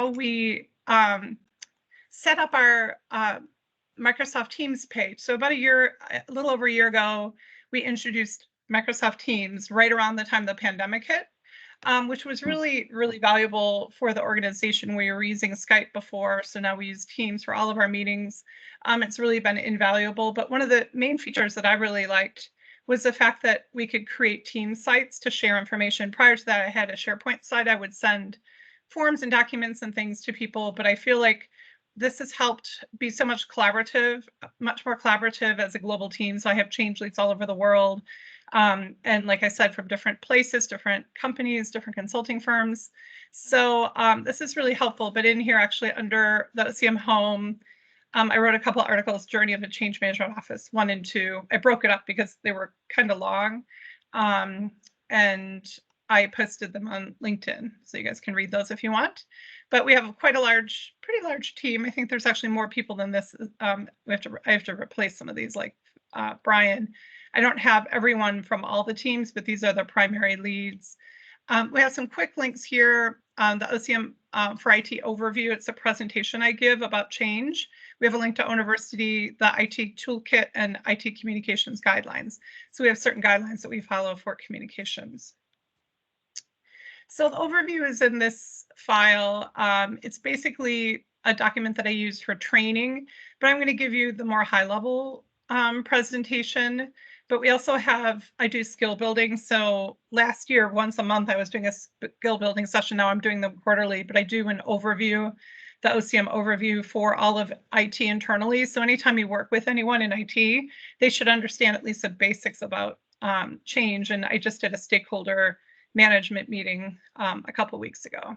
we set up our Microsoft Teams page. So about a little over a year ago, we introduced Microsoft Teams right around the time the pandemic hit, which was really, really valuable for the organization. We were using Skype before, so now we use Teams for all of our meetings. It's really been invaluable. But one of the main features that I really liked was the fact that we could create team sites to share information. Prior to that, I had a SharePoint site. I would send forms and documents and things to people, but I feel like this has helped be so much more collaborative as a global team. So I have change leads all over the world. And like I said, from different places, different companies, different consulting firms. So this is really helpful. But in here, actually, under the OCM home, I wrote a couple of articles, Journey of a Change Management Office 1 and 2. I broke it up because they were kind of long. And I posted them on LinkedIn, so you guys can read those if you want. But we have quite a pretty large team. I think there's actually more people than this. I have to replace some of these, like Brian. I don't have everyone from all the teams, but these are the primary leads. We have some quick links here. The OCM for IT overview. It's a presentation I give about change. We have a link to University, the IT toolkit, and IT communications guidelines. So we have certain guidelines that we follow for communications. So the overview is in this file. It's basically a document that I use for training, but I'm going to give you the more high-level presentation. But we also I do skill building. So last year, once a month, I was doing a skill building session. Now I'm doing them quarterly, but I do an overview, the OCM overview for all of IT internally. So anytime you work with anyone in IT, they should understand at least the basics about change. And I just did a stakeholder management meeting a couple weeks ago.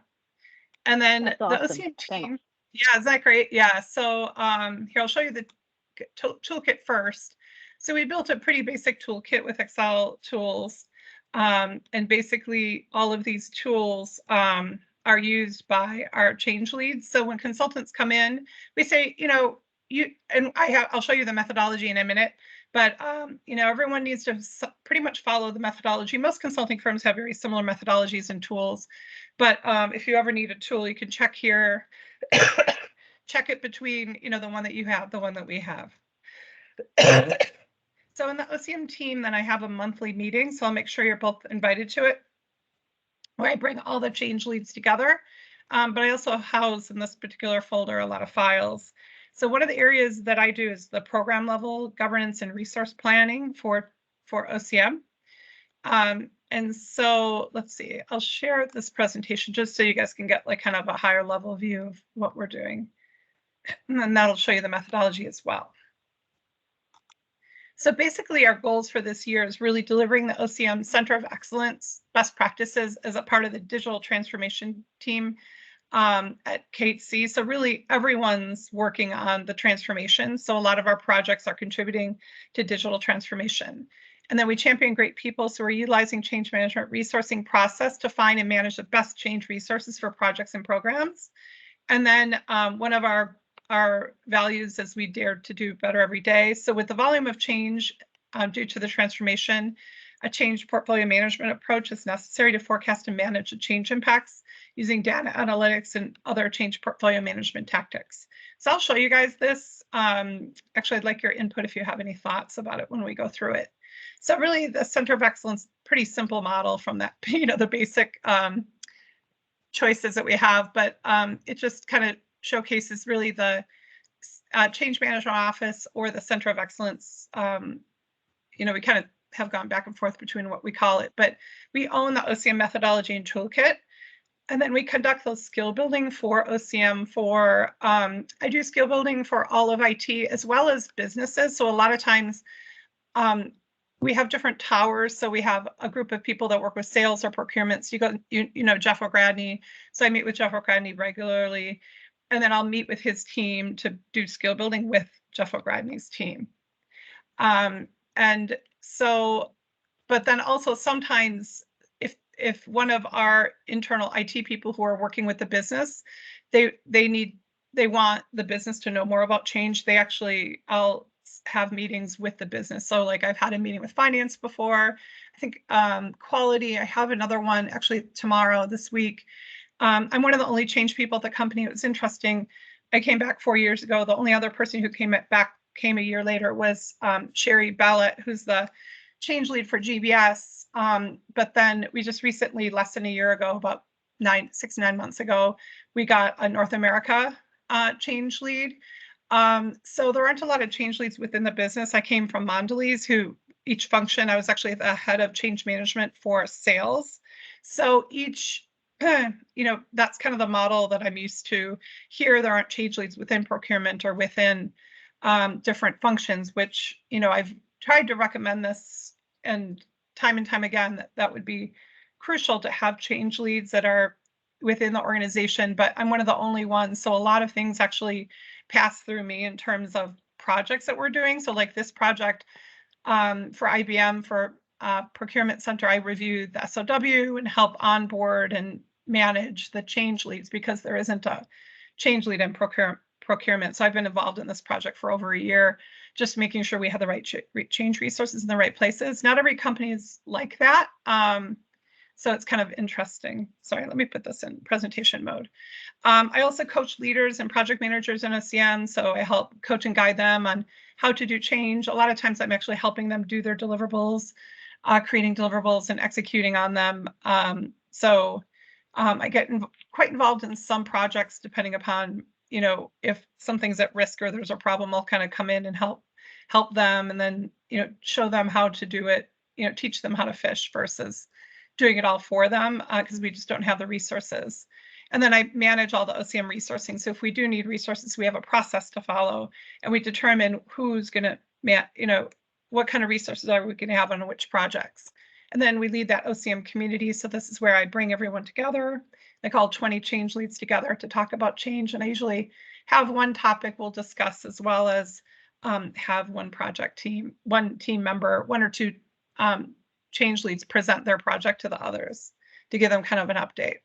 And then That's awesome. the OCM team. Thanks. Yeah, is that great? Yeah. So here, I'll show you the toolkit first. So we built a pretty basic toolkit with Excel tools. And basically all of these tools are used by our change leads. So when consultants come in, we say, I'll show you the methodology in a minute, but everyone needs to pretty much follow the methodology. Most consulting firms have very similar methodologies and tools, but if you ever need a tool, you can check here, check it between, the one that you have, the one that we have. So in the OCM team, then I have a monthly meeting. So I'll make sure you're both invited to it, where I bring all the change leads together. But I also house in this particular folder a lot of files. So one of the areas that I do is the program level governance and resource planning for OCM. And so let's see, I'll share this presentation just so you guys can get like kind of a higher level view of what we're doing. And then that'll show you the methodology as well. So basically our goals for this year is really delivering the OCM Center of Excellence best practices as a part of the digital transformation team at KHC. So really everyone's working on the transformation. So a lot of our projects are contributing to digital transformation. And then we champion great people. So we're utilizing change management resourcing process to find and manage the best change resources for projects and programs. And then one of our values is we dare to do better every day. So with the volume of change due to the transformation, a change portfolio management approach is necessary to forecast and manage the change impacts using data analytics and other change portfolio management tactics. So I'll show you guys this. Actually, I'd like your input if you have any thoughts about it when we go through it. So really the Center of Excellence, pretty simple model from that, the basic choices that we have, but it just kind of showcases really the change management office or the Center of Excellence. We kind of have gone back and forth between what we call it, but we own the OCM methodology and toolkit. And then we conduct those skill building for OCM I do skill building for all of IT as well as businesses. So a lot of times we have different towers. So we have a group of people that work with sales or procurement. So you know Jeff O'Gradney. So I meet with Jeff O'Gradney regularly. And then I'll meet with his team to do skill building with Jeff O'Gradney's team. And so, but then also sometimes if one of our internal IT people who are working with the business, they want the business to know more about change, I'll have meetings with the business. So like I've had a meeting with finance before, I think quality, I have another one actually tomorrow this week. I'm one of the only change people at the company. It was interesting. I came back 4 years ago. The only other person who came a year later was Sherry Ballett, who's the change lead for GBS. But then we just recently, less than a year ago, about 6 to 9 months ago, we got a North America change lead. So there aren't a lot of change leads within the business. I came from Mondelez, who each function, I was actually the head of change management for sales. So each, that's kind of the model that I'm used to. Here, there aren't change leads within procurement or within different functions, which, I've tried to recommend this and time again, that would be crucial to have change leads that are within the organization, but I'm one of the only ones. So a lot of things actually pass through me in terms of projects that we're doing. So like this project for IBM for Procurement Center, I review the SOW and help onboard and manage the change leads because there isn't a change lead in procurement. So I've been involved in this project for over a year, just making sure we have the right change resources in the right places. Not every company is like that. So it's kind of interesting. Sorry, let me put this in presentation mode. I also coach leaders and project managers in OCM. So I help coach and guide them on how to do change. A lot of times I'm actually helping them do their deliverables, creating deliverables and executing on them. I get quite involved in some projects depending upon, if something's at risk or there's a problem, I'll kind of come in and help them and then, show them how to do it, teach them how to fish versus doing it all for them because we just don't have the resources. And then I manage all the OCM resourcing. So if we do need resources, we have a process to follow and we determine who's going to, what kind of resources are we going to have on which projects. And then we lead that OCM community. So this is where I bring everyone together. I call 20 change leads together to talk about change. And I usually have one topic we'll discuss as well as have one team member, one or two change leads present their project to the others to give them kind of an update.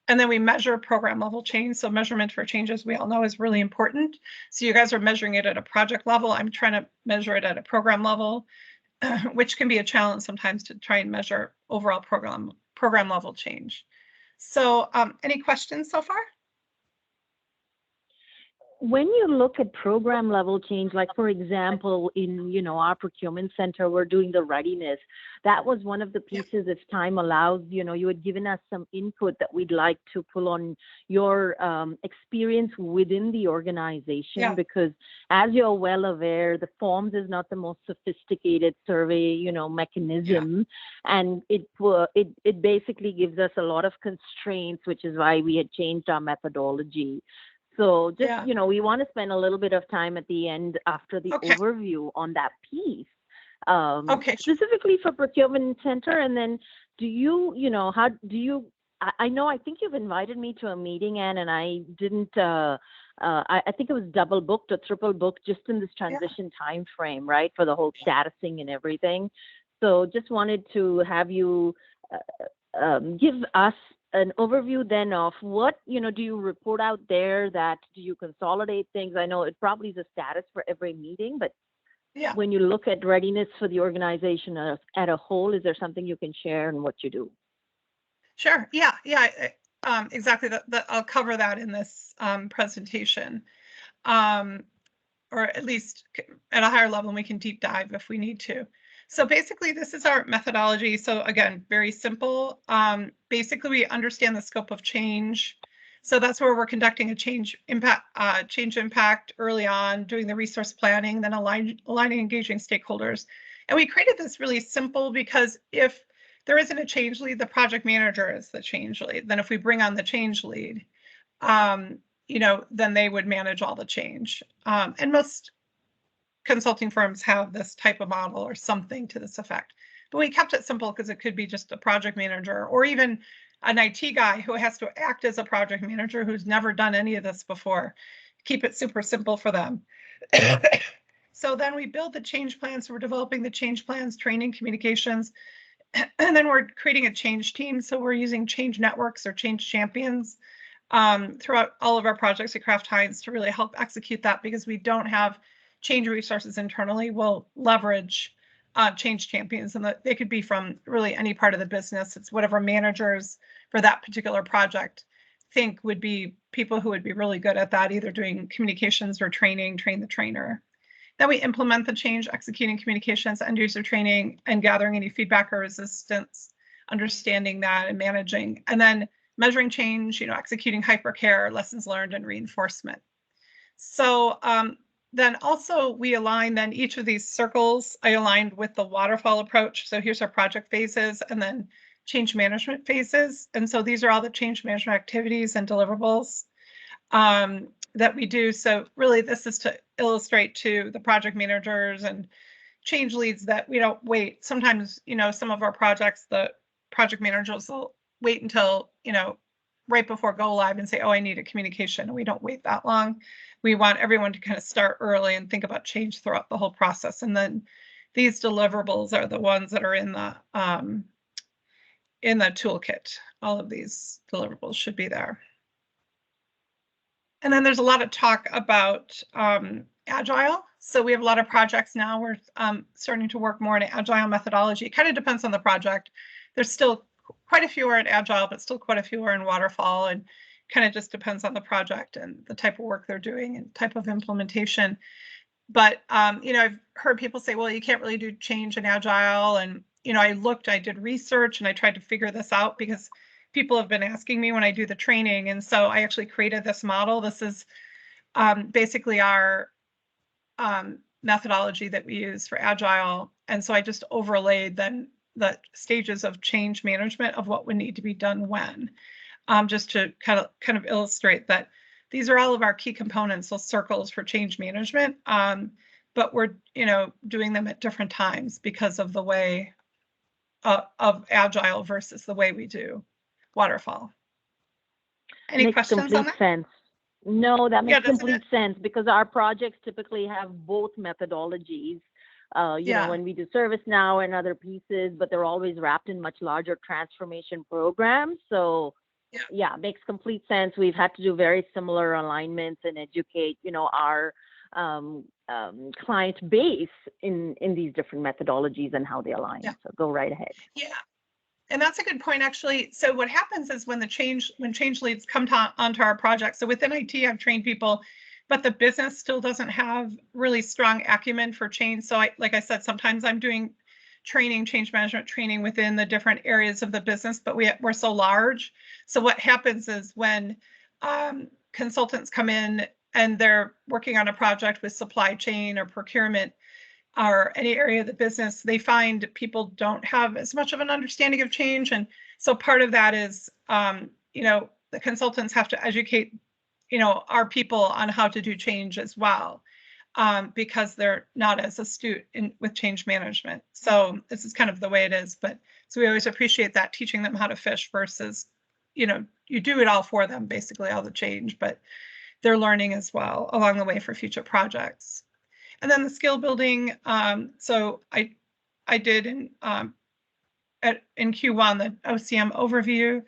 And then we measure program level change. So measurement for changes, we all know, is really important. So you guys are measuring it at a project level. I'm trying to measure it at a program level, which can be a challenge sometimes to try and measure overall program level change. So any questions so far? When you look at program level change, like for example, in our procurement center, we're doing the readiness. That was one of the pieces, if time allows, you had given us some input that we'd like to pull on your experience within the organization, because as you're well aware, the forms is not the most sophisticated survey, mechanism. And it basically gives us a lot of constraints, which is why we had changed our methodology. So just, we want to spend a little bit of time at the end after the overview on that piece, specifically for procurement center. And then I think you've invited me to a meeting, Anne, and I didn't, I think it was double booked or triple booked just in this transition time frame, right, for the whole statusing and everything. So just wanted to have you give us an overview then of what, do you report out there, that do you consolidate things? I know it probably is a status for every meeting, but when you look at readiness for the organization at a whole, is there something you can share in what you do? Sure. Exactly. I'll cover that in this presentation, or at least at a higher level, and we can deep dive if we need to. So basically, this is our methodology. So again, very simple. Basically, we understand the scope of change. So that's where we're conducting a change impact early on, doing the resource planning, then aligning, engaging stakeholders. And we created this really simple because if there isn't a change lead, the project manager is the change lead. Then if we bring on the change lead, then they would manage all the change. And most consulting firms have this type of model or something to this effect. But we kept it simple because it could be just a project manager or even an IT guy who has to act as a project manager who's never done any of this before. Keep it super simple for them. So then we build the change plans. So we're developing the change plans, training, communications, and then we're creating a change team. So we're using change networks or change champions throughout all of our projects at Kraft Heinz to really help execute that, because we don't have change resources internally. We'll leverage change champions, and they could be from really any part of the business. It's whatever managers, for that particular project think would be people who would be really good at that, either doing communications or training, train the trainer. Then we implement the change, executing communications, end user training, and gathering any feedback or resistance, understanding that and managing, and then measuring change, executing hypercare, lessons learned, and reinforcement. So then also we align then each of these circles, I aligned with the waterfall approach. So here's our project phases and then change management phases. And so these are all the change management activities and deliverables that we do. So really this is to illustrate to the project managers and change leads that we don't wait. Sometimes, some of our projects, the project managers will wait until, right before go live and say, oh, I need a communication. And we don't wait that long. We want everyone to kind of start early and think about change throughout the whole process. And then these deliverables are the ones that are in the toolkit. All of these deliverables should be there. And then there's a lot of talk about Agile. So we have a lot of projects now. We're starting to work more in Agile methodology. It kind of depends on the project. There's still quite a few are in Agile, but still quite a few are in Waterfall, and kind of just depends on the project and the type of work they're doing and type of implementation. But, I've heard people say, well, you can't really do change in Agile. And, I did research and I tried to figure this out because people have been asking me when I do the training. And so I actually created this model. This is basically our methodology that we use for Agile. And so I just overlaid then the stages of change management of what would need to be done when, just to kind of illustrate that these are all of our key components, so circles for change management, but we're doing them at different times because of the way of Agile versus the way we do Waterfall. Any Makes questions on complete that? sense. No, that makes doesn't it? complete sense because our projects typically have both methodologies. Yeah. When we do ServiceNow and other pieces, but they're always wrapped in much larger transformation programs. So yeah, makes complete sense. We've had to do very similar alignments and educate, our client base in these different methodologies and how they align. Yeah. So go right ahead. Yeah. And that's a good point, actually. So what happens is when change leads come onto our project, so within IT, I've trained people, but the business still doesn't have really strong acumen for change. So like I said, sometimes I'm doing change management training within the different areas of the business, but we're so large. So what happens is when consultants come in and they're working on a project with supply chain or procurement or any area of the business, they find people don't have as much of an understanding of change. And so part of that is, the consultants have to educate, our people on how to do change as well, because they're not as astute with change management. So this is kind of the way it is. But so we always appreciate that, teaching them how to fish versus, you do it all for them, basically all the change, but they're learning as well along the way for future projects. And then the skill building. So I did in Q1 the OCM overview,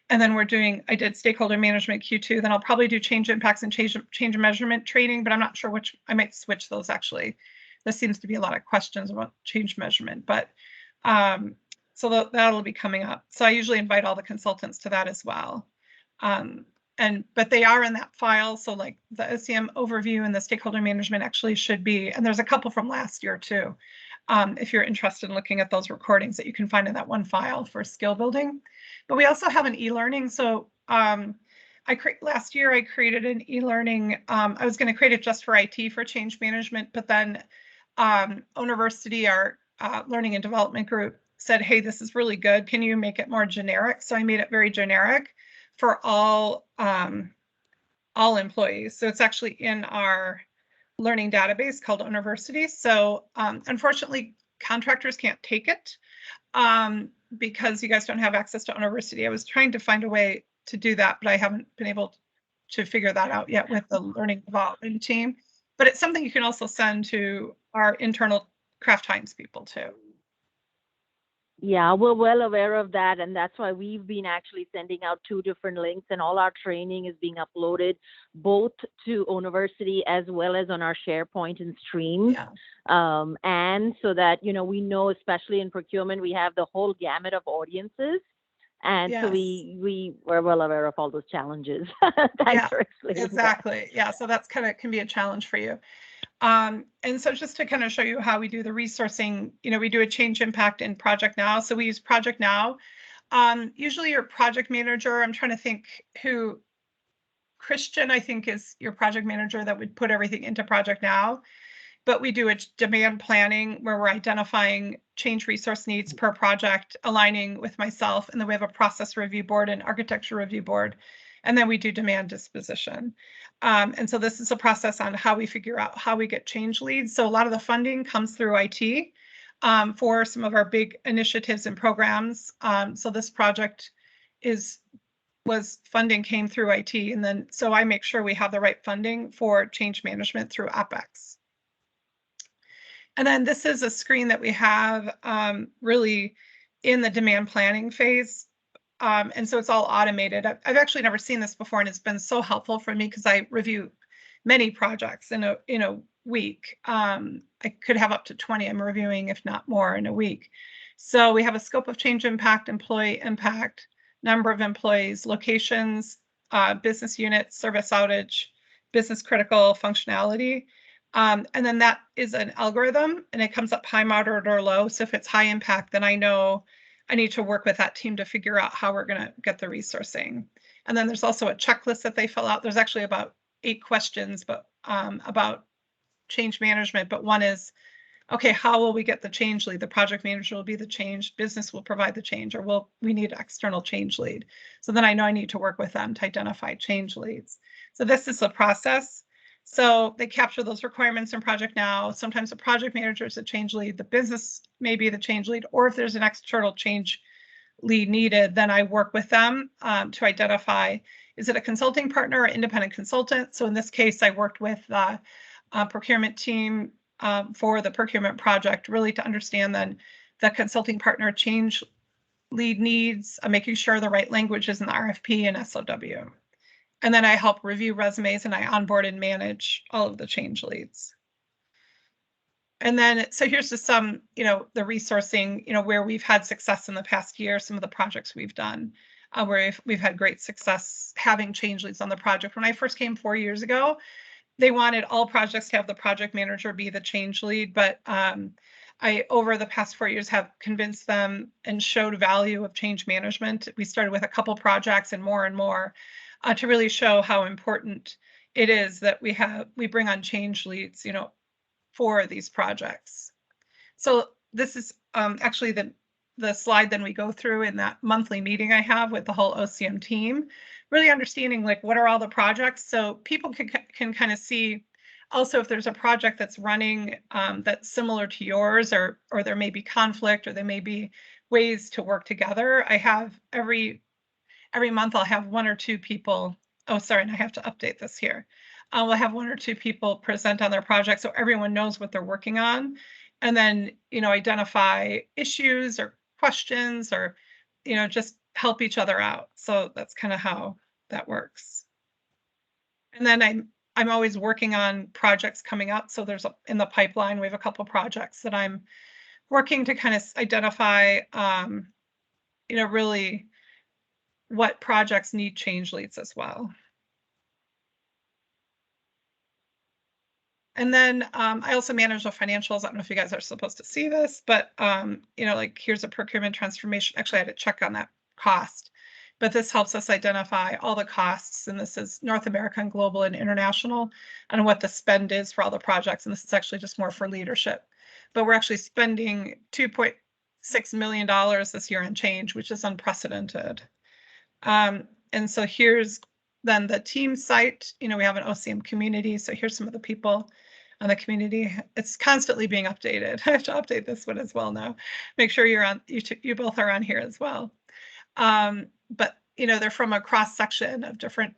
and then I did stakeholder management Q2. Then I'll probably do change impacts and change measurement training, but I'm not sure which. I might switch those actually. There seems to be a lot of questions about change measurement, but so that'll be coming up. So I usually invite all the consultants to that as well. But they are in that file. So like the OCM overview and the stakeholder management actually should be, and there's a couple from last year too. If you're interested in looking at those recordings that you can find in that one file for skill building. But we also have an e-learning. So last year I created an e-learning. I was going to create it just for IT for change management, but then University, our learning and development group, said, hey, this is really good. Can you make it more generic? So I made it very generic for all employees. So it's actually in our learning database called University. So unfortunately, contractors can't take it because you guys don't have access to University. I was trying to find a way to do that, but I haven't been able to figure that out yet with the learning development team. But it's something you can also send to our internal Kraft Heinz people too. Yeah, we're well aware of that, and that's why we've been actually sending out 2 different links, and all our training is being uploaded both to University as well as on our SharePoint and Streams. Yeah. And so that, we know, especially in procurement, we have the whole gamut of audiences. And so Yes. we were well aware of all those challenges. Thanks Yeah, for explaining that. exactly. Yeah, so that's kind of can be a challenge for you. And so just to kind of show you how we do the resourcing, we do a change impact in Project Now. So we use Project Now. Usually your project manager, I'm trying to think who, Christian, I think is your project manager that would put everything into Project Now. But we do a demand planning where we're identifying change resource needs per project, aligning with myself, and then we have a process review board and architecture review board, and then we do demand disposition. And so this is a process on how we figure out how we get change leads. So a lot of the funding comes through IT for some of our big initiatives and programs. So this project was funding came through IT, and then so I make sure we have the right funding for change management through OpEx. And then this is a screen that we have really in the demand planning phase. And so it's all automated. I've actually never seen this before, and it's been so helpful for me because I review many projects in a week. I could have up to 20 I'm reviewing, if not more, in a week. So we have a scope of change impact, employee impact, number of employees, locations, business units, service outage, business critical functionality. And then that is an algorithm, and it comes up high, moderate, or low. So if it's high impact, then I know I need to work with that team to figure out how we're going to get the resourcing. And then there's also a checklist that they fill out. There's actually about 8 questions, but about change management. But one is, okay, how will we get the change lead? The project manager will be the change, business will provide the change, or we need external change lead. So then I know I need to work with them to identify change leads. So this is the process. So they capture those requirements in Project Now. Sometimes the project manager is the change lead, the business may be the change lead, or if there's an external change lead needed, then I work with them to identify, is it a consulting partner or independent consultant? So in this case, I worked with the procurement team for the procurement project, really to understand then the consulting partner change lead needs, making sure the right language is in the RFP and SOW. And then I help review resumes and I onboard and manage all of the change leads. And then, so here's just some, the resourcing, where we've had success in the past year, some of the projects we've done, where we've had great success having change leads on the project. When I first came 4 years ago, they wanted all projects to have the project manager be the change lead, but I, over the past 4 years, have convinced them and showed value of change management. We started with a couple projects and more to really show how important it is that we bring on change leads, for these projects. So this is actually the slide then we go through in that monthly meeting I have with the whole OCM team, really understanding like what are all the projects, so people can kind of see also if there's a project that's running that's similar to yours, or there may be conflict, or there may be ways to work together. I have every month I'll have 1 or 2 people. Oh, sorry, and I have to update this here. We'll have 1 or 2 people present on their project so everyone knows what they're working on, and then identify issues or questions, or just help each other out. So that's kind of how that works. And then I'm always working on projects coming up. So there's in the pipeline, we have a couple projects that I'm working to kind of identify, really what projects need change leads as well. And then I also manage the financials. I don't know if you guys are supposed to see this, but like here's a procurement transformation. Actually, I had to check on that cost, but this helps us identify all the costs. And this is North America and global and international, and what the spend is for all the projects. And this is actually just more for leadership. But we're actually spending $2.6 million this year on change, which is unprecedented. And so here's then the team site. We have an OCM community. So here's some of the people on the community. It's constantly being updated. I have to update this one as well now. Make sure you're on. You both are on here as well. But they're from a cross section of different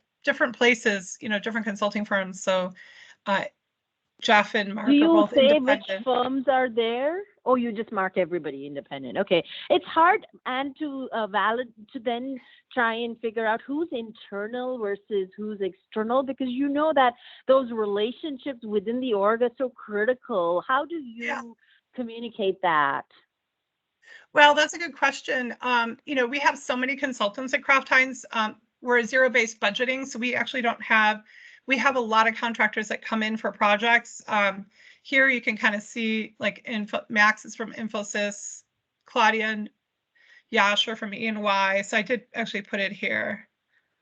places. Different consulting firms. So Jeff and Mark are both independent. Which firms are there? Oh, you just mark everybody independent. Okay. It's hard and to then try and figure out who's internal versus who's external, because that those relationships within the org are so critical. How do you communicate that? Well, that's a good question. We have so many consultants at Kraft Heinz. We're a zero-based budgeting, so we actually don't have, we have a lot of contractors that come in for projects. Here you can kind of see like Max is from Infosys, Claudia and Yash are from E&Y. So I did actually put it here.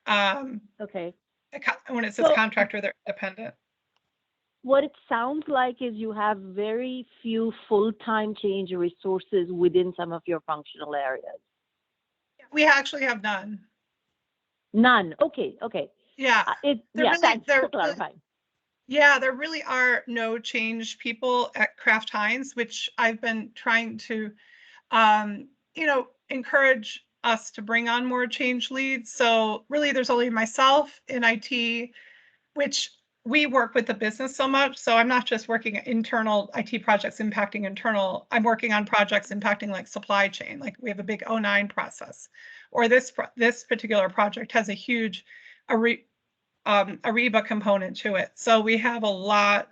Okay. When it says So contractor, they're independent. what it sounds like is you have very few full-time change resources within some of your functional areas. We actually have none. None. Okay. Okay. Yeah. Thanks for clarifying. Yeah, there really are no change people at Kraft Heinz, which I've been trying to, encourage us to bring on more change leads. So really, there's only myself in IT, which we work with the business so much. So I'm not just working at internal IT projects impacting internal. I'm working on projects impacting like supply chain. Like we have a big O9 process, or this particular project has a huge Ariba component to it. So we have a lot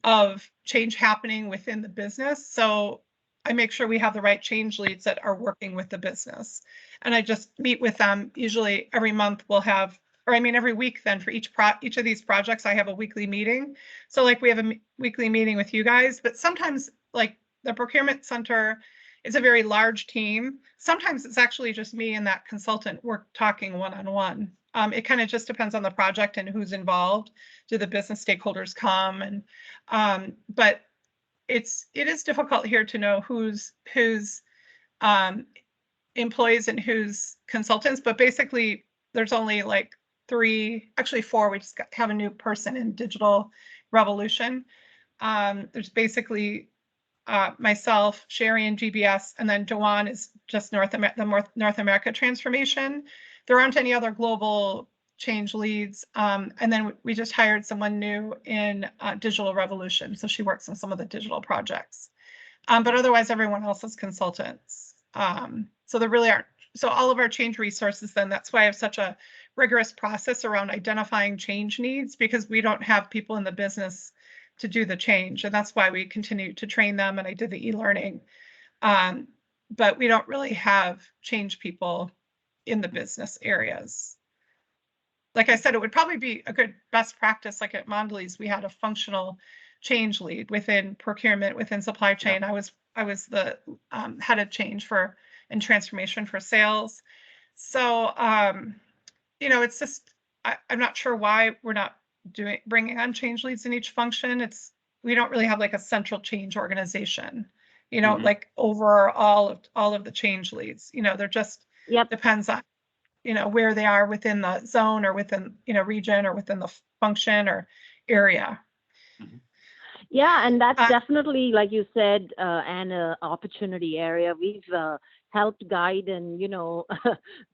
of change happening within the business. So I make sure we have the right change leads that are working with the business. And I just meet with them usually every month. We'll have, or I mean, every week then for each of these projects, I have a weekly meeting. So like we have a weekly meeting with you guys, but sometimes like the procurement center is a very large team. Sometimes it's actually just me and that consultant work talking one-on-one. It kind of just depends on the project and who's involved. Do the business stakeholders come? And but it is difficult here to know who's employees and who's consultants. But basically, there's only like 3, actually 4. We just have a new person in digital revolution. There's basically myself, Sherry in GBS, and then Dewan is just North America transformation. There aren't any other global change leads. And then we just hired someone new in digital revolution. So she works on some of the digital projects. But otherwise, everyone else is consultants. So there really aren't. So all of our change resources, then that's why I have such a rigorous process around identifying change needs, because we don't have people in the business to do the change. And that's why we continue to train them. And I did the e-learning. But we don't really have change people in the business areas. Like I said, it would probably be a good best practice. Like at Mondelez, we had a functional change lead within procurement, within supply chain. Yeah. I was the head of change and transformation for sales. So, it's just, I'm not sure why we're not bringing on change leads in each function. We don't really have like a central change organization, like over all of the change leads. They're just depends on, where they are within the zone or within, region or within the function or area. Yeah, and that's definitely, like you said, an opportunity area. We've helped guide and,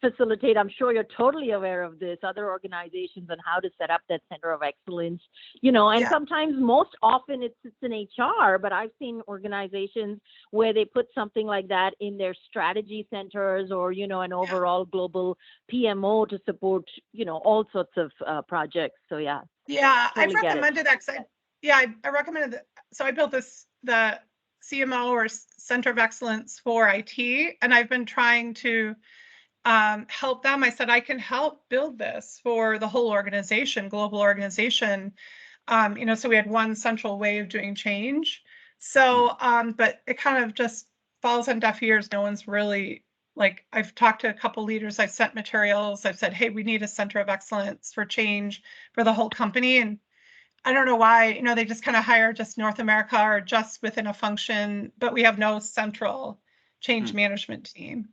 facilitate. I'm sure you're totally aware of this, other organizations and how to set up that center of excellence, and sometimes, most often it's in HR, but I've seen organizations where they put something like that in their strategy centers or, an overall global PMO to support, all sorts of projects. So, yeah. Yeah, totally I've recommended that because I recommended that. So I built the CMO or Center of Excellence for IT, and I've been trying to help them. I said, I can help build this for the whole organization, global organization. So we had one central way of doing change. So, but it kind of just falls on deaf ears. No one's really, like, I've talked to a couple leaders, I've sent materials, I've said, hey, we need a Center of Excellence for change for the whole company. And I don't know why, they just kind of hire just North America or just within a function, but we have no central change management team.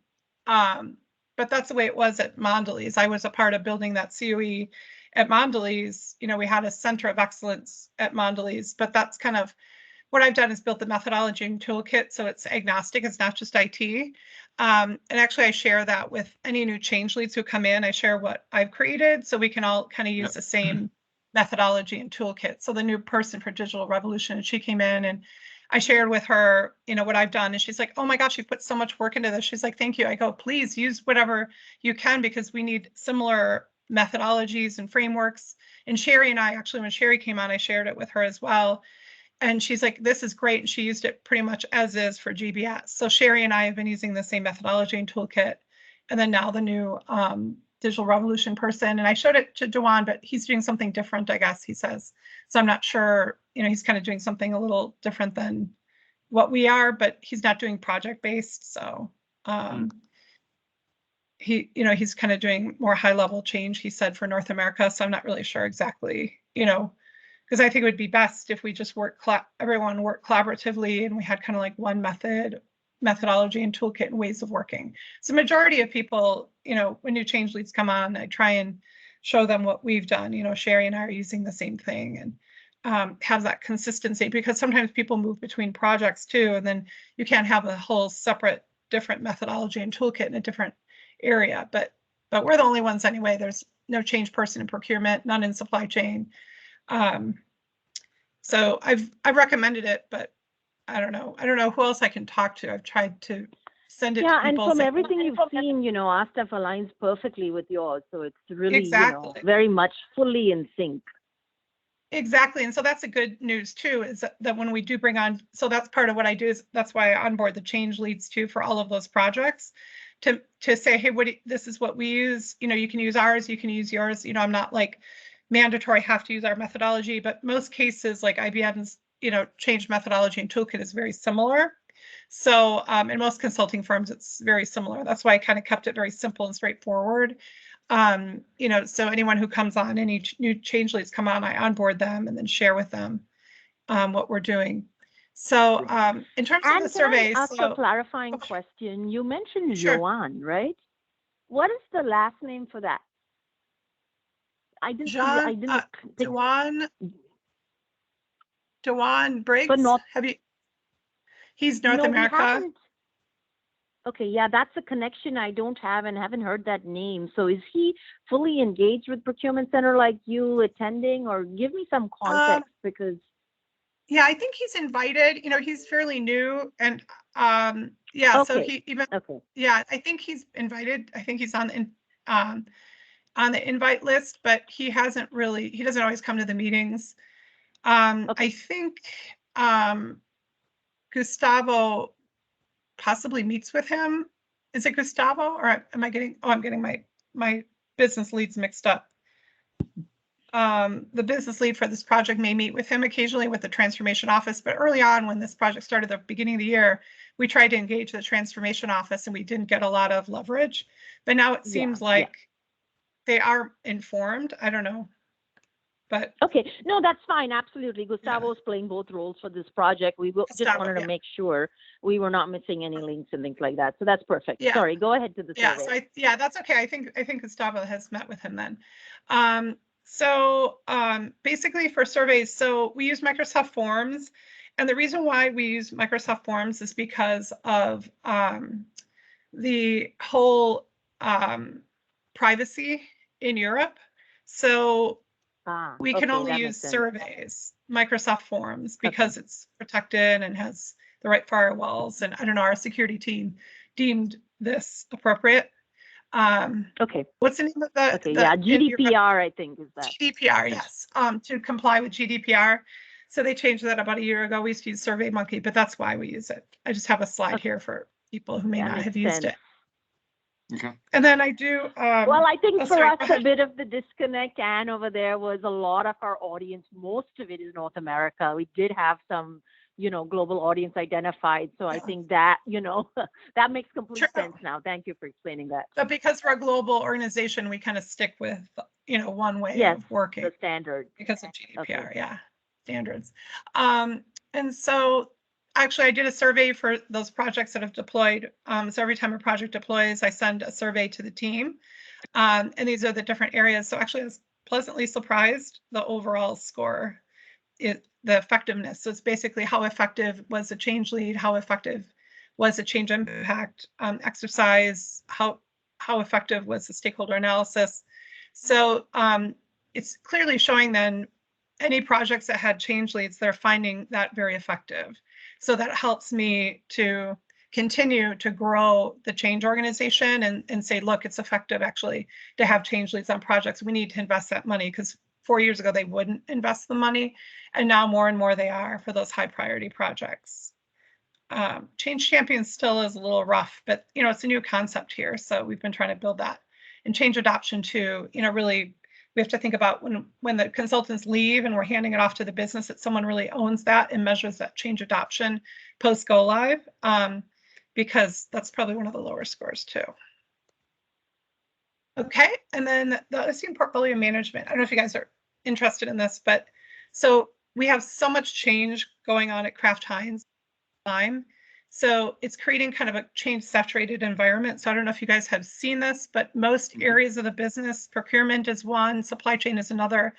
But that's the way it was at Mondelez. I was a part of building that COE at Mondelez. We had a Center of Excellence at Mondelez, but that's kind of what I've done is built the methodology and toolkit. So it's agnostic, it's not just IT. And actually I share that with any new change leads who come in. I share what I've created so we can all kind of use the same methodology and toolkit. So the new person for digital revolution, she came in and I shared with her, what I've done. And she's like, oh my gosh, you've put so much work into this. She's like, thank you. I go, please use whatever you can, because we need similar methodologies and frameworks. And Sherry and I, actually, when Sherry came on, I shared it with her as well. and she's like, this is great. And she used it pretty much as is for GBS. So Sherry and I have been using the same methodology and toolkit. And then now the new Digital Revolution person. And I showed it to Dewan, but he's doing something different, I guess he says. So I'm not sure, he's kind of doing something a little different than what we are, but he's not doing project-based. So he's kind of doing more high-level change, he said, for North America. So I'm not really sure exactly, because I think it would be best if we just everyone worked collaboratively and we had kind of like one methodology and toolkit and ways of working. So majority of people, when new change leads come on, I try and show them what we've done. Sherry and I are using the same thing and have that consistency, because sometimes people move between projects too, and then you can't have a whole separate different methodology and toolkit in a different area. But we're the only ones anyway. There's no change person in procurement, none in supply chain. So I've recommended it, but I don't know who else I can talk to. I've tried to send it to people. And from everything you've seen, our stuff aligns perfectly with yours. So it's really, exactly. Very much fully in sync. Exactly. And so that's a good news too, is that when we do bring on, so that's part of what I do, is that's why I onboard the change leads too for all of those projects, to say, hey, this is what we use. You can use ours, you can use yours. I'm not like mandatory have to use our methodology, but most cases like IBM's, change methodology and toolkit is very similar. So in most consulting firms, it's very similar. That's why I kind of kept it very simple and straightforward. So anyone who comes on, any new change leads come on, I onboard them and then share with them what we're doing. So in terms of the surveys, can I ask a clarifying question? You mentioned Joanne, right? What is the last name for that? I didn't Dewan Briggs. He's North America. Okay, yeah, that's a connection I don't have and haven't heard that name. So is he fully engaged with Procurement Center like you, attending, or give me some context? Because yeah, I think he's invited. He's fairly new, and yeah, okay. So he even yeah, I think he's invited. I think he's on the invite list, but he doesn't always come to the meetings. I think Gustavo possibly meets with him. Is it Gustavo, or am I getting? Oh, I'm getting my business leads mixed up. The business lead for this project may meet with him occasionally with the transformation office, but early on when this project started at the beginning of the year, we tried to engage the transformation office and we didn't get a lot of leverage. But now it seems like they are informed. I don't know. But okay, no, that's fine. Absolutely. Gustavo's playing both roles for this project. We just wanted to make sure we were not missing any links and things like that. So that's perfect. Yeah. Sorry, go ahead to the survey. So that's okay. I think Gustavo has met with him then. So basically for surveys, so we use Microsoft Forms, and the reason why we use Microsoft Forms is because of the whole privacy in Europe. So we can only use surveys, Microsoft Forms, because it's protected and has the right firewalls. And I don't know, our security team deemed this appropriate. What's the name of the? GDPR, I think is that. GDPR, yes. To comply with GDPR. So they changed that about a year ago. We used to use SurveyMonkey, but that's why we use it. I just have a slide here for people who may not have used it. Okay. And then I do. Well, I think for us, a bit of the disconnect, Anne, over there was a lot of our audience. Most of it is North America. We did have some, global audience identified. So I think that, that makes complete sense now. Thank you for explaining that. But because we're a global organization, we kind of stick with, one way of working. The standard. Because of GDPR, standards. And so actually, I did a survey for those projects that have deployed. So every time a project deploys, I send a survey to the team. And these are the different areas. So actually, I was pleasantly surprised the overall score, the effectiveness. So it's basically how effective was the change lead, how effective was the change impact exercise, how effective was the stakeholder analysis. So it's clearly showing then any projects that had change leads, they're finding that very effective. So that helps me to continue to grow the change organization and say, look, it's effective actually to have change leads on projects. We need to invest that money because 4 years ago, they wouldn't invest the money, and now more and more they are for those high priority projects. Change champions still is a little rough, but it's a new concept here, so we've been trying to build that. And change adoption too, really we have to think about when the consultants leave and we're handing it off to the business, that someone really owns that and measures that change adoption post go live, because that's probably one of the lower scores too. Okay, and then the OCM portfolio management. I don't know if you guys are interested in this, but so we have so much change going on at Kraft Heinz time. So it's creating kind of a change saturated environment. So I don't know if you guys have seen this, but most areas of the business, procurement is one, supply chain is another.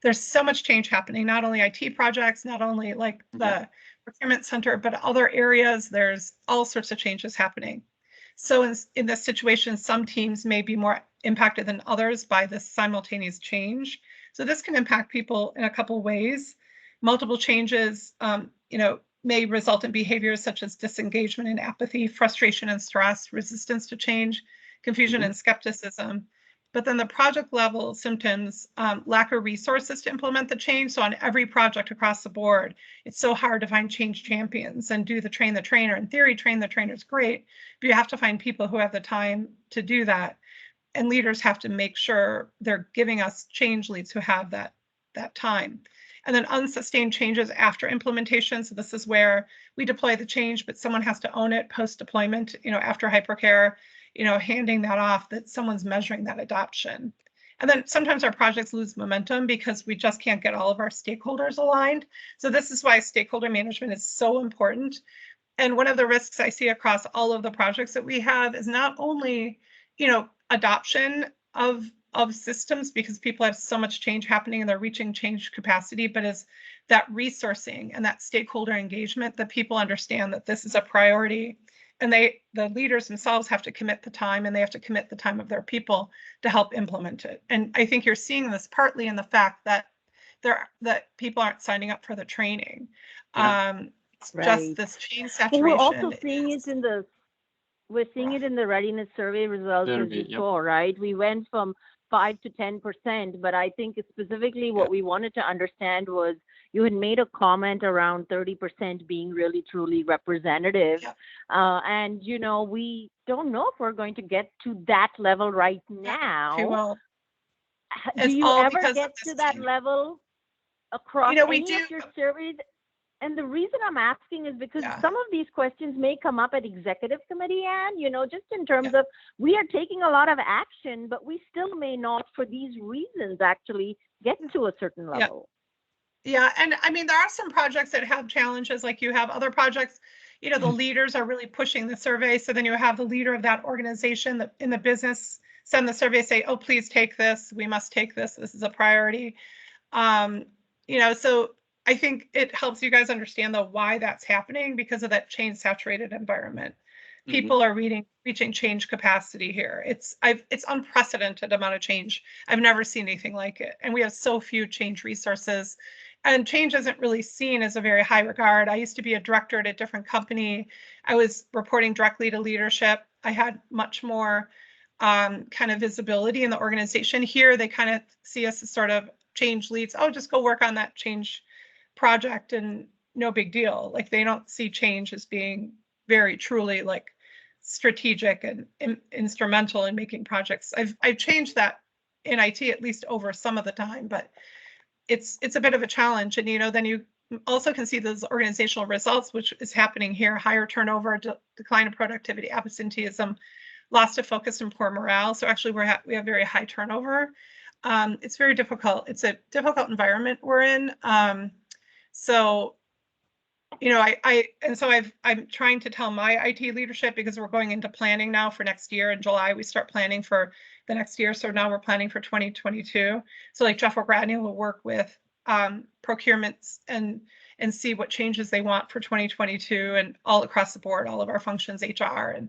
There's so much change happening, not only IT projects, not only like the procurement center, but other areas. There's all sorts of changes happening. So in this situation, some teams may be more impacted than others by this simultaneous change. So this can impact people in a couple ways. Multiple changes, may result in behaviors such as disengagement and apathy, frustration and stress, resistance to change, confusion and skepticism. But then the project level symptoms, lack of resources to implement the change. So on every project across the board, it's so hard to find change champions and do the train the trainer. In theory, train the trainer is great, but you have to find people who have the time to do that. And leaders have to make sure they're giving us change leads who have that time. And then unsustained changes after implementation. So this is where we deploy the change, but someone has to own it post-deployment, after hypercare, handing that off, that someone's measuring that adoption. And then sometimes our projects lose momentum because we just can't get all of our stakeholders aligned. So this is why stakeholder management is so important. And one of the risks I see across all of the projects that we have is not only, adoption of systems, because people have so much change happening and they're reaching change capacity, but is that resourcing and that stakeholder engagement, that people understand that this is a priority, and the leaders themselves have to commit the time, and they have to commit the time of their people to help implement it. And I think you're seeing this partly in the fact that people aren't signing up for the training. It's just this change saturation. We're also seeing it in the readiness survey results, as you saw, right? We went from 5 to 10%, but I think specifically what we wanted to understand was you had made a comment around 30% being really truly representative. And, we don't know if we're going to get to that level right now. Do you ever get to that level across any of your surveys? And the reason I'm asking is because some of these questions may come up at executive committee, and, just in terms of we are taking a lot of action, but we still may not, for these reasons, actually get to a certain level. Yeah. And I mean, there are some projects that have challenges, like you have other projects, the leaders are really pushing the survey. So then you have the leader of that organization that in the business send the survey, say, oh, please take this. We must take this. This is a priority. So I think it helps you guys understand why that's happening, because of that change saturated environment. People are reaching change capacity here. It's unprecedented amount of change. I've never seen anything like it. And we have so few change resources, and change isn't really seen as a very high regard. I used to be a director at a different company. I was reporting directly to leadership. I had much more kind of visibility in the organization. Here, they kind of see us as sort of change leads. Oh, just go work on that change project and no big deal. Like, they don't see change as being very truly like strategic and instrumental in making projects. I've changed that in IT, at least over some of the time, but it's a bit of a challenge. And then you also can see those organizational results, which is happening here: higher turnover, decline in productivity, absenteeism, loss of focus, and poor morale. So actually we have very high turnover. It's very difficult. It's a difficult environment we're in. So, I'm trying to tell my IT leadership, because we're going into planning now for next year. In July, we start planning for the next year. So now we're planning for 2022. So like Jeff O'Gradney will work with procurements and see what changes they want for 2022, and all across the board, all of our functions, HR and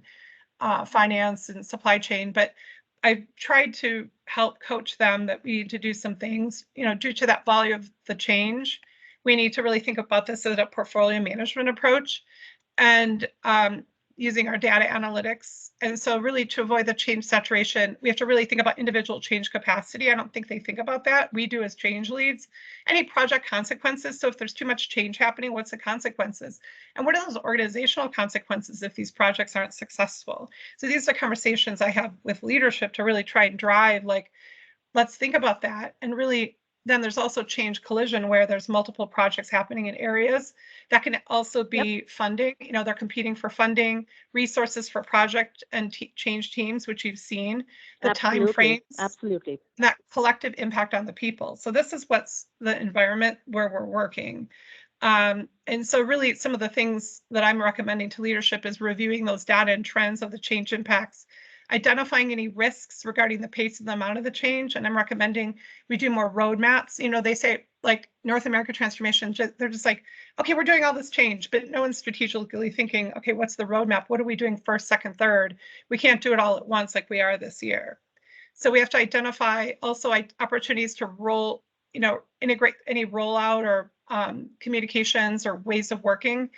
finance and supply chain. But I've tried to help coach them that we need to do some things, due to that volume of the change. We need to really think about this as a portfolio management approach. And, using our data analytics. And so really to avoid the change saturation, we have to really think about individual change capacity. I don't think they think about that. We do as change leads. Any project consequences. So if there's too much change happening, what's the consequences? And what are those organizational consequences if these projects aren't successful? So these are conversations I have with leadership to really try and drive, like, let's think about that. And really, then there's also change collision where there's multiple projects happening in areas. That can also be funding. You know, they're competing for funding, resources for project and change teams, which you've seen, the time frames, Absolutely. and that collective impact on the people. So this is what's the environment where we're working. And so really some of the things that I'm recommending to leadership is reviewing those data and trends of the change impacts, identifying any risks regarding the pace and the amount of the change. And I'm recommending we do more roadmaps. You know, they say like North America Transformation, they're just like, okay, we're doing all this change, but no one's strategically thinking, okay, what's the roadmap? What are we doing first, second, third? We can't do it all at once like we are this year. So we have to identify also opportunities to integrate any rollout or communications or ways of working.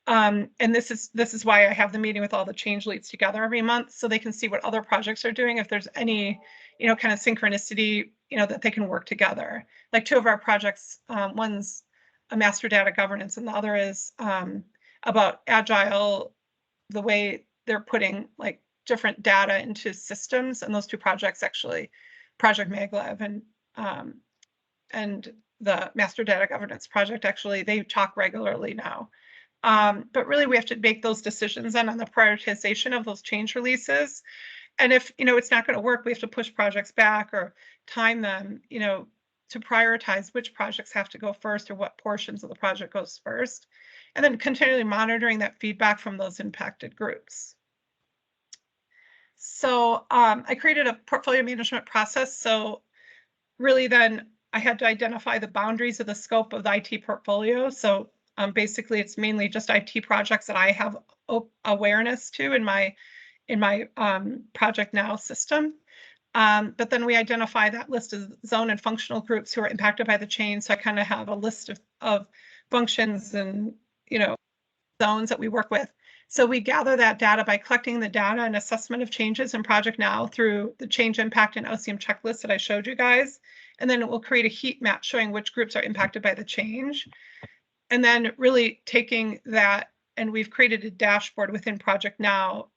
And this is why I have the meeting with all the change leads together every month, so they can see what other projects are doing, if there's any, kind of synchronicity, that they can work together. Like 2 of our projects, one's a master data governance, and the other is about agile, the way they're putting like different data into systems. And those 2 projects, actually, Project Maglev and the master data governance project, actually, they talk regularly now. But really, we have to make those decisions on the prioritization of those change releases. And if, it's not going to work, we have to push projects back or time them, to prioritize which projects have to go first or what portions of the project goes first. And then continually monitoring that feedback from those impacted groups. So I created a portfolio management process. So really then I had to identify the boundaries of the scope of the IT portfolio. So basically, it's mainly just IT projects that I have awareness to in my Project Now system. But then we identify that list of zone and functional groups who are impacted by the change. So I kind of have a list of functions and zones that we work with. So we gather that data by collecting the data and assessment of changes in Project Now through the change impact and OCM checklist that I showed you guys. And then it will create a heat map showing which groups are impacted by the change. And then really taking that, and we've created a dashboard within Project Now.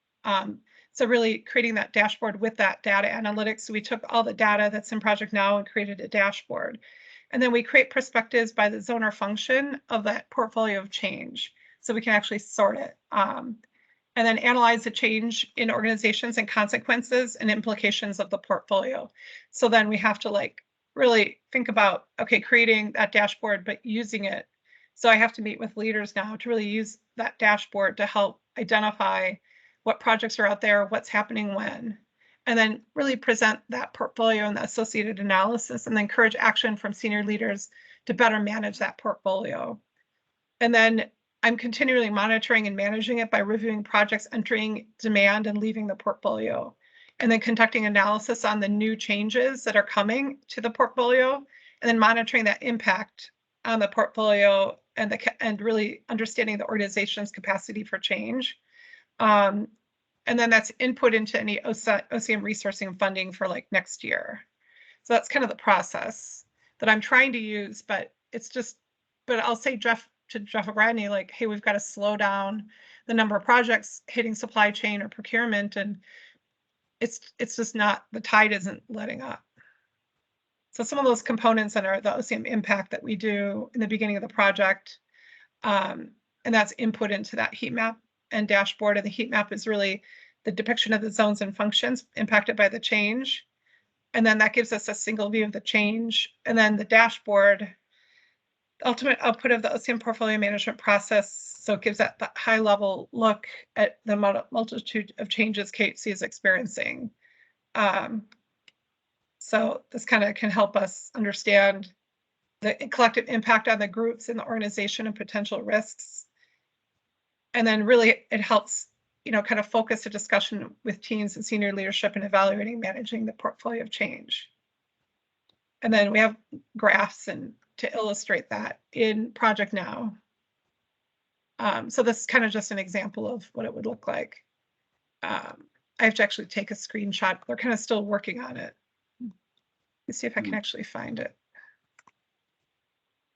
So really creating that dashboard with that data analytics. So we took all the data that's in Project Now and created a dashboard. And then we create perspectives by the zone or function of that portfolio of change, so we can actually sort it. And then analyze the change in organizations and consequences and implications of the portfolio. So then we have to really think about, okay, creating that dashboard, but using it. So I have to meet with leaders now to really use that dashboard to help identify what projects are out there, what's happening when, and then really present that portfolio and the associated analysis, and then encourage action from senior leaders to better manage that portfolio. And then I'm continually monitoring and managing it by reviewing projects entering demand and leaving the portfolio, and then conducting analysis on the new changes that are coming to the portfolio, and then monitoring that impact on the portfolio and really understanding the organization's capacity for change. And then that's input into any OCM resourcing and funding for next year. So that's kind of the process that I'm trying to use, but I'll say Jeff O'Gradney, hey, we've got to slow down the number of projects hitting supply chain or procurement, and it's just not, the tide isn't letting up. So some of those components that are the OCM impact that we do in the beginning of the project, and that's input into that heat map and dashboard. And the heat map is really the depiction of the zones and functions impacted by the change. And then that gives us a single view of the change. And then the dashboard, ultimate output of the OCM portfolio management process. So it gives that high level look at the multitude of changes KHC is experiencing. So this kind of can help us understand the collective impact on the groups in the organization and potential risks. And then really it helps, kind of focus a discussion with teams and senior leadership in evaluating, managing the portfolio of change. And then we have graphs to illustrate that in Project Now. So this is kind of just an example of what it would look like. I have to actually take a screenshot. They're kind of still working on it. Let's see if I can actually find it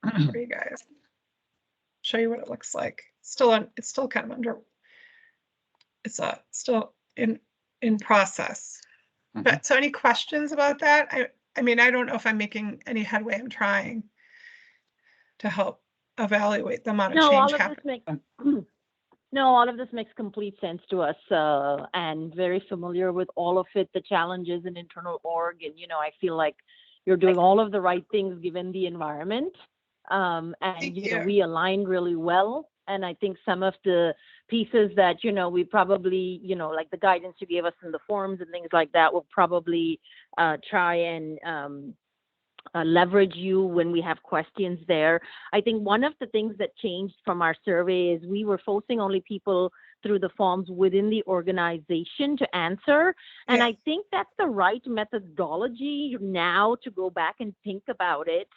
for you guys. Show you what it looks like. It's still kind of under. It's still in process. But so any questions about that? I mean, I don't know if I'm making any headway. I'm trying to help evaluate the amount of change happening. No, all of this makes complete sense to us, and very familiar with all of it, the challenges in internal org. And, I feel like you're doing all of the right things given the environment. And, we aligned really well. And I think some of the pieces that, we probably, like the guidance you gave us in the forums and things like that, we'll probably try and leverage you when we have questions there. I think one of the things that changed from our survey is we were forcing only people through the forms within the organization to answer. And I think that's the right methodology now to go back and think about it.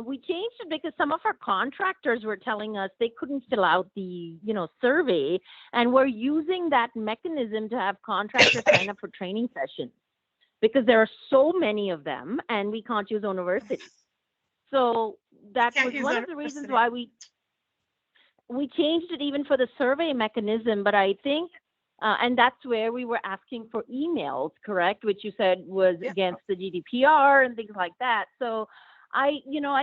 We changed it because some of our contractors were telling us they couldn't fill out the, survey, and we're using that mechanism to have contractors sign up for training sessions because there are so many of them and we can't use university. So that was one of the reasons why we changed it even for the survey mechanism. But I think, and that's where we were asking for emails, correct? Which you said was against the GDPR and things like that. So I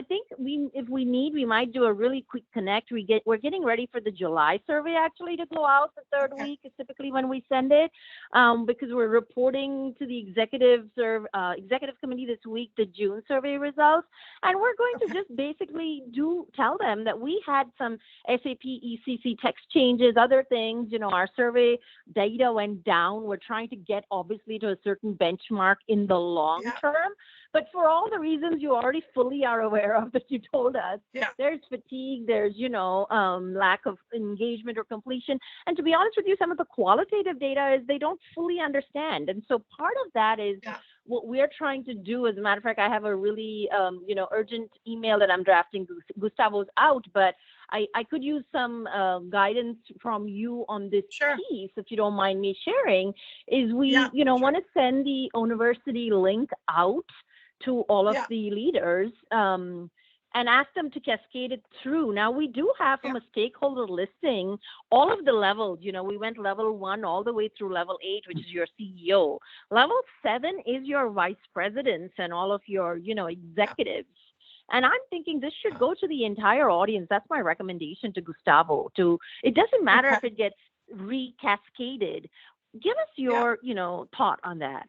think if we need, we might do a really quick connect. We're getting ready for the July survey actually to go out the third week is typically when we send it, because we're reporting to the executive committee this week the June survey results, and we're going to just basically tell them that we had some SAP ECC text changes, other things. Our survey data went down. We're trying to get obviously to a certain benchmark in the long term. But for all the reasons you already fully are aware of that you told us, there's fatigue, there's, lack of engagement or completion. And to be honest with you, some of the qualitative data is they don't fully understand. And so part of that is what we're trying to do. As a matter of fact, I have a really, urgent email that I'm drafting. Gustavo's out, but I could use some guidance from you on this piece, if you don't mind me sharing, is we, want to send the university link out to all of the leaders and ask them to cascade it through. Now, we do have from a stakeholder listing all of the levels. We went level 1 all the way through level 8, which is your CEO. Level 7 is your vice presidents and all of your, executives. And I'm thinking this should go to the entire audience. That's my recommendation to Gustavo. It doesn't matter if it gets recascaded. Give us your, thought on that.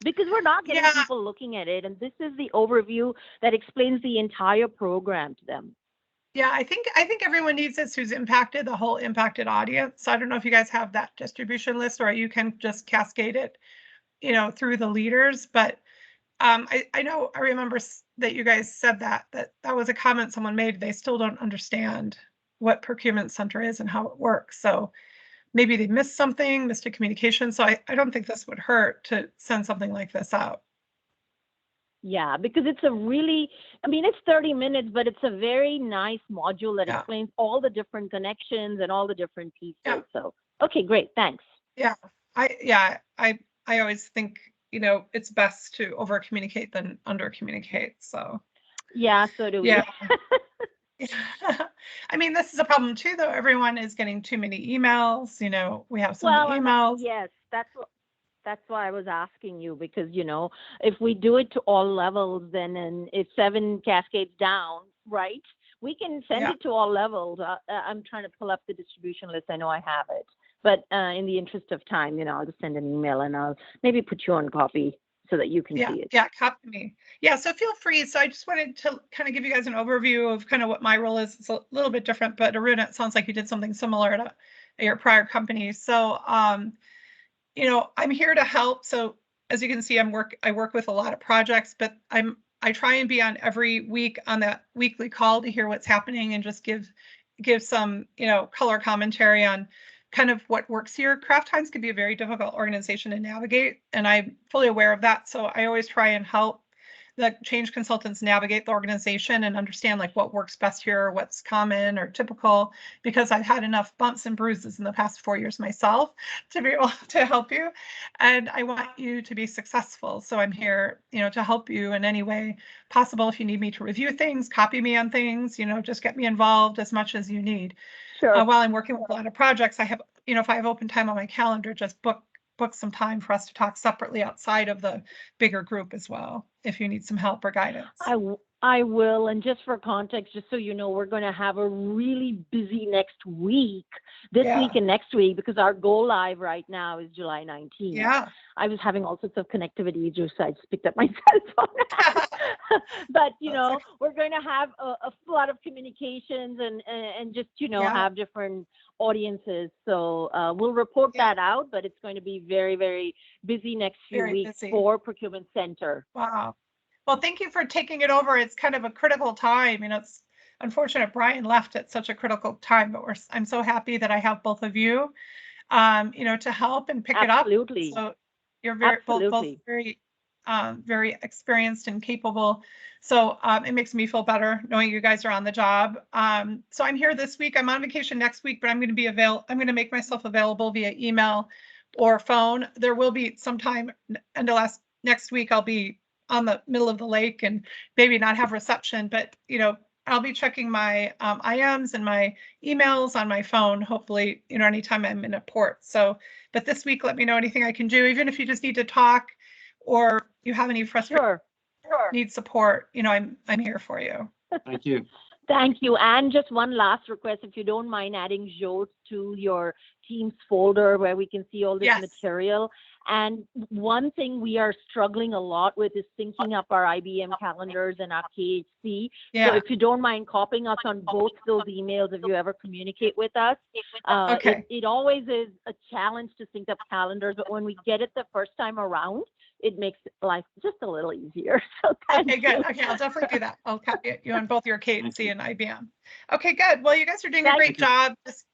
Because we're not getting people looking at it, and this is the overview that explains the entire program to them. Yeah, I think everyone needs this who's impacted, the whole impacted audience. So I don't know if you guys have that distribution list, or you can just cascade it, through the leaders. But I remember that you guys said that was a comment someone made. They still don't understand what Procurement Center is and how it works. So maybe they missed a communication. So I don't think this would hurt to send something like this out. Yeah, because it's it's 30 minutes, but it's a very nice module that explains all the different connections and all the different pieces. Yeah. So, okay, great. Thanks. Yeah. I always think, it's best to over communicate than under communicate. So. Yeah, so do we. Yeah. I mean, this is a problem too, though. Everyone is getting too many emails. We have so many emails. Yes, that's why I was asking you, because if we do it to all levels, then if 7 cascades down, right, we can send it to all levels. I'm trying to pull up the distribution list. I know I have it, but in the interest of time, I'll just send an email and I'll maybe put you on copy so that you can see it. Yeah, copy me. Yeah, so feel free. So I just wanted to kind of give you guys an overview of kind of what my role is. It's a little bit different, but Aruna, it sounds like you did something similar to your prior company. So, I'm here to help. So as you can see, I work with a lot of projects, but I try and be on every week on that weekly call to hear what's happening and just give some, color commentary on kind of what works here. Kraft Heinz can be a very difficult organization to navigate, and I'm fully aware of that. So I always try and help the change consultants navigate the organization and understand like what works best here, what's common or typical, because I've had enough bumps and bruises in the past 4 years myself to be able to help you. And I want you to be successful. So I'm here, to help you in any way possible. If you need me to review things, copy me on things, just get me involved as much as you need. Sure. While I'm working with a lot of projects, I have, if I have open time on my calendar, just book some time for us to talk separately outside of the bigger group as well, if you need some help or guidance. I will. And just for context, just so you know, we're going to have a really busy next week, this week and next week, because our go live right now is July 19th. Yeah. I was having all sorts of connectivity issues, so I just picked up my cell phone. But, we're going to have a flood of communications and just, have different audiences. So we'll report that out, but it's going to be very, very busy next few weeks for Procurement Center. Wow. Well, thank you for taking it over. It's kind of a critical time. It's unfortunate Brian left at such a critical time, but I'm so happy that I have both of you, to help and pick it up. So you're both very, very experienced and capable. So it makes me feel better knowing you guys are on the job. So I'm here this week. I'm on vacation next week, but I'm going to I'm going to make myself available via email or phone. There will be sometime next week. I'll be on the middle of the lake and maybe not have reception, but I'll be checking my IMs and my emails on my phone, hopefully, anytime I'm in a port. So, but this week, let me know anything I can do, even if you just need to talk or you have any frustration, need support, I'm here for you. Thank you. Thank you. And just one last request, if you don't mind adding Joe to your Teams folder where we can see all this material. And one thing we are struggling a lot with is syncing up our IBM calendars and our KHC. So if you don't mind copying us on both those emails, if you ever communicate with us, it always is a challenge to sync up calendars, but when we get it the first time around, it makes life just a little easier. So okay, good. Okay, I'll definitely do that. I'll copy you on both your KHC and IBM. Okay, good. Well, you guys are doing a great job. Just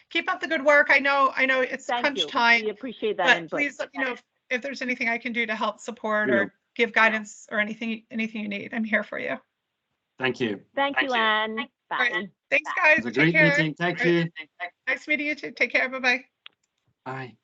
keep up the good work. I know it's crunch time. We appreciate that input. Please let me know if there's anything I can do to help support or give guidance or anything you need. I'm here for you. Thank you. Thank you, Anne. Bye. Right. Thanks, guys. It was a great meeting. Thank you. Nice meeting you too. Take care. Bye-bye. Bye.